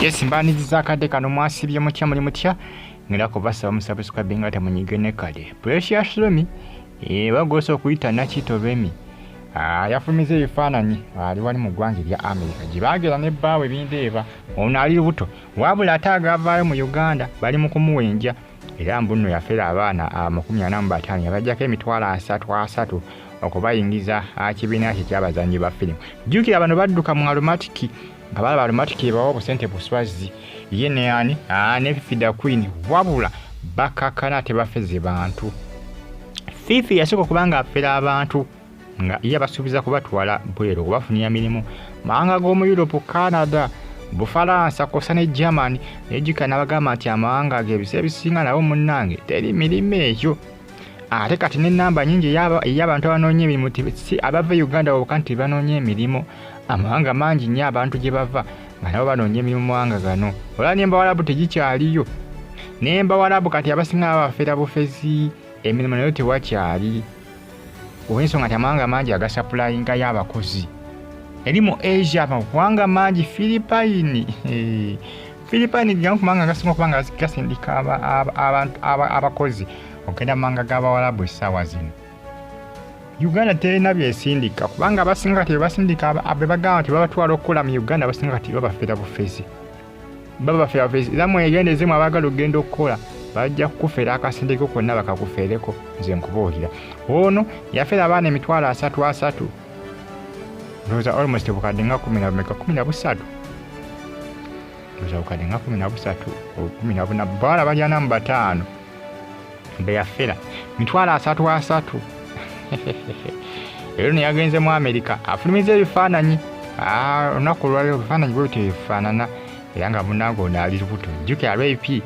Yes, mbaniza akadde kano mwasibye mutya muli mutya ngera kubasaba musubscribe nga temunyige ne kale. Precious Lomi bagosa okuyita nakito Remi. Yafumiza ebifaananyi ali wali mu ggwanga erya America gye baagera ne bbaawe Bindeeba ono ali lubuto wabula ate agavaayo mu Uganda bali mu kumuwenja era mbuno yafera abaana 45 yabajjako emitwalo 33 okubayingiza kibiina kye ky'abazannyi ba firimu. Jjukira bano badduka mu aromatiki nga balaba aromatiki ebawa obusente buswazi ye ne ani ne Fida Queen wabula bakakana tebafeze bantu. Fifi yasooka kubanga afera abantu nga iya basubiza kubatwala bwero kubafunira mirimu mawanga g'omu Europe, Canada, Bufalansa kosa ne Germany ejjukira n'abagamba nti amawanga g'ebise ebisinga nabo munnange teri mirimu ekyo. Ate kati n'ennamba nyingi ey'abantu abanoonya emirimu si abava Uganda bokka nti banoonya emirimu. Amawanga mangi nnyo abantu gye bava nga nabo banoonya emirimu mu mawanga gano. Olaba n'embawalabu tegikyaliyo. N'embawalabu kati abasinga babafera bufezi emirimu nayo tewakyali. Olw'ensonga nti amawanga mangi agasapulayingayo abakozi. Eri mu Asia amawanga mangi Philippine. Philippine gamu ku mawanga agasinga okuba nga gasindika abakozi okugenda mu mawanga g'abawalabu essaawa zino. Uganda terina byesindika kubanga abasinga kati basindika bagamba nti babatwala okukola mu Uganda abasinga kati babafera bufezi. Babafera bufezi era mwegendezemu abaagala okugenda okukola bajja kukufera akasente ko konna bakakufeereko nze nkubuulira. Ono yafera abaana emitwalo 33 ndowooza almost bukadde nga 13 ndowooza bukadde nga 13 bawala balyana mu 5 be yafera mitwalo 33. Ero ne yagenze mu America afulumiza ebifaananyi olunaku olwaliro ebifaananyi bwe tebifaanana era nga munnange ali lubuto jjukira RP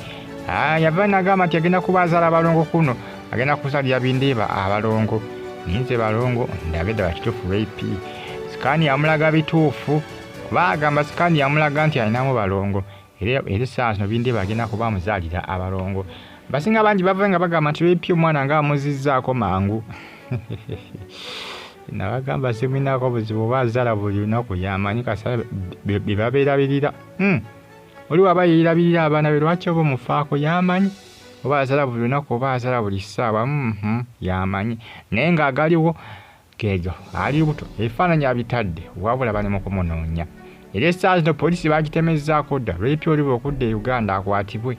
yava n'agamba nti agenda kubazaala abalongo kuno agenda kuzaalira Bindeeba abalongo ninze balongo ndabe ddala kituufu RP sikaani yamulaga bituufu kuba agamba sikaani yamulaga nti alinamu balongo era essaawa zino Bindeeba agenda kuba amuzaalira abalongo. Basinga bangi bava nga bagamba nti RP omwana nga amuzizzaako mangu. Nabagamba seminaako buzibu bazaala buli lunaku yamanyi kasala bye babeerabirira. Oli waba yeerabirira abaana be lwaki oba mufaako yamanyi oba azaala buli lunaku oba azaala buli ssaawa yamanyi naye ng'agaliwo geego ali lubuto ebifaananyi abitadde wabula bali mu kumunoonya. Era essaawa zino poliisi bagitemezzaako dda RP oliba okudda e Uganda akwatibwe.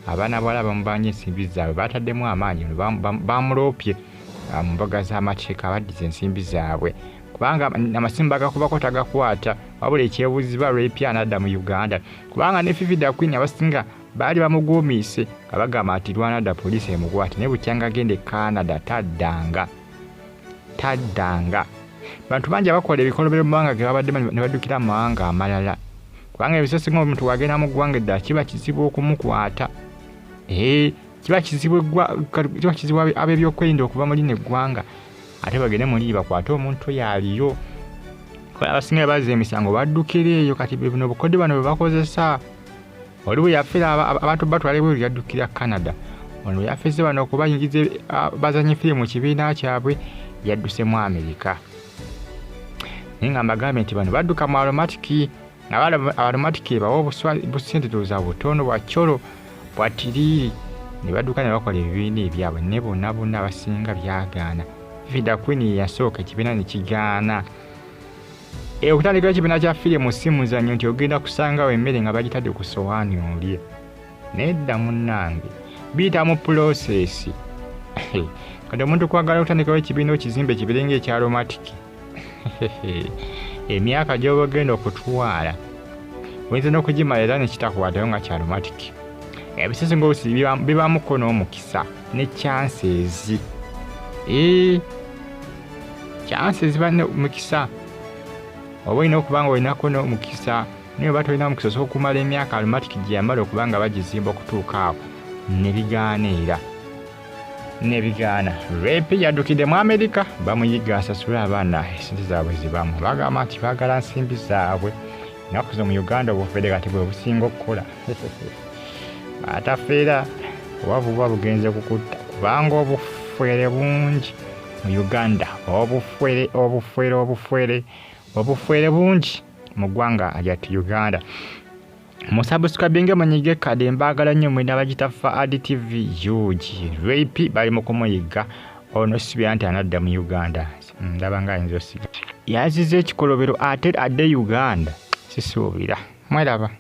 Abaana bawala bamubanja ensimbi zaabwe bataddemu amaanyi bamuloopye mu mbaga z'amateeka baddiza ensimbi zaabwe kubanga amasimu bagakubako tagakwata wabula ekyebuuzibwa RP anadda mu Uganda kubanga ne Fida Queen abasinga baali bamuguumiise nga bagamba nti lwanadda poliisi emukwate naye bukyanga agende Canada taddanga. Bantu bangi abakola ebikolobero mu mawanga ge babadde ne baddukira mu mawanga amalala kubanga ebisesinga omuntu wagenda mu ggwanga eddala kiba kizibu okumukwata. Kiba kizibu ab'ebyokwerinda okuva mu lino eggwanga ate bagende muli bakwate omuntu yaaliyo. Abasinga bazza emisango baddukira eyo kati bino obukodde bano bwe bakozesa. Oli bwe yafera abantu batwala ebweru yaddukira Canada. Ono yafeze bano okubayingiza bazanyi firimu mu kibiina kyabwe yadduse mu America. Naye nga mbagambye nti bano badduka mu aromatiki nga aromatiki bawa obusente tooza butono bwa kyolo bwa tiriiri ne badduka ne bakola ebibiina ebyabwe ne bonna abasinga byagaana. Fida Queen yasooka ekibiina ne kigaana. Okutandikira ekibiina kya firimu si muzannyo nti ogenda kusangawo emmere nga bagitadde ku sowaani olye. Nedda munnange biyita mu pulosesi. Kati omuntu kwagala okutandikirawo ekibiina okizimbe kibirenga ekya aromatiki emyaka gy'oba ogenda okutwala oyinza n'okugimala era ne kitakwatayo nga kya aromatiki. Ebisesinga obusi bibamuko n'omukisa ne chances. Chances banne mukisa oba olina okuba nga olinako n'omukisa naye oba tolina mukisa osobola okumala emyaka aromatiki gye yamala okubanga bagizimba okutuuka awo ne bigaana era ne bigaana. RP yaddukidde mu America bamuyiga asasule abaana esente zaabwe zibamu bagamba nti baagala nsimbi zaabwe. Ennaku zo mu Uganda obufere kati bwe businga okukola. Atafeera oba buba bugenze kukutta kubanga obufere bungi mu Uganda obufere bungi mu ggwanga lyattu Uganda. musubscribinge munyige kade mbagala nnyo mwena abagitafa ADTV George Rape bali mu kumuyiga ono sibya nti anadda mu Uganda ndaba nga ayinza osiga yazize ekikolobero ate adde Uganda sisuubira mweraba